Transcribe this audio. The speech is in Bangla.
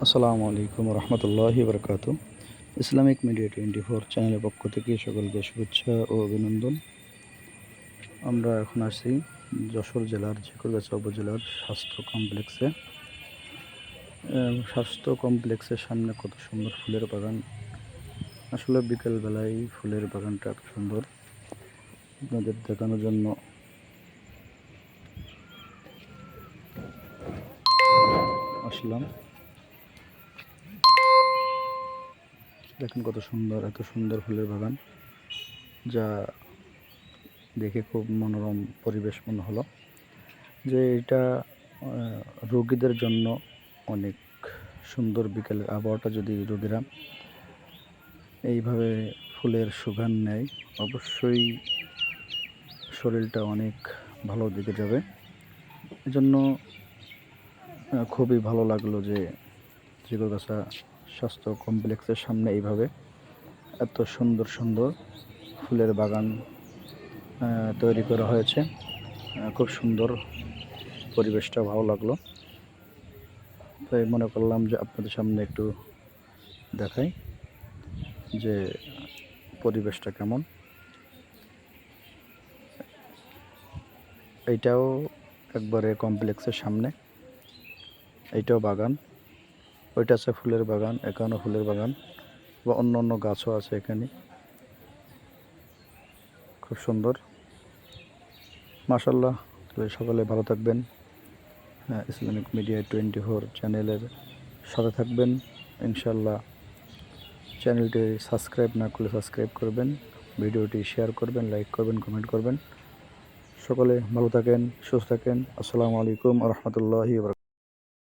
আসসালামু আলাইকুম রহমতুল্লাহি বরকাত। ইসলামিক মিডিয়া 24 চ্যানেলের পক্ষ থেকে সকলকে শুভেচ্ছা ও অভিনন্দন। আমরা এখন আসছি যশোর জেলার ঝিকরগাছা উপজেলার স্বাস্থ্য কমপ্লেক্সের সামনে কত সুন্দর ফুলের বাগান। আসলে বিকেলবেলায় ফুলের বাগানটা এত সুন্দর আপনাদের দেখানোর জন্য আসলাম। দেখেন কত সুন্দর, এত সুন্দর ফুলের বাগান, যা দেখে খুব মনোরম পরিবেশ মনে হলো যে এটা রোগীদের জন্য অনেক সুন্দর। বিকেলের আবহাওয়াটা যদি রোগীরা এইভাবে ফুলের সুঘ্রাণ নেয়, অবশ্যই শরীরটা অনেক ভালো দিকে যাবে। এজন্য খুবই ভালো লাগলো যে ঝিকরগাছা স্বাস্থ্য কমপ্লেক্সের সামনে এইভাবে এত সুন্দর সুন্দর ফুলের বাগান তৈরি করা হয়েছে। খুব সুন্দর, পরিবেশটা ভালো লাগলো, তাই মনে করলাম যে আপনাদের সামনে একটু দেখাই যে পরিবেশটা কেমন। এইটাও একবারে কমপ্লেক্সের সামনে, এইটাও বাগান, ওইটা আছে ফুলের বাগান, এখানেও ফুলের বাগান বা অন্য অন্য গাছও আছে এখানে। খুব সুন্দর, মাশাআল্লাহ। তবে সকলে ভালো থাকবেন। ইসলামিক মিডিয়া 24 চ্যানেলের সাথে থাকবেন ইনশাল্লাহ। চ্যানেলটি সাবস্ক্রাইব না করলে সাবস্ক্রাইব করবেন, ভিডিওটি শেয়ার করবেন, লাইক করবেন, কমেন্ট করবেন। সকলে ভালো থাকেন, সুস্থ থাকেন। আসসালামু আলাইকুম রহমতুল্লাহি।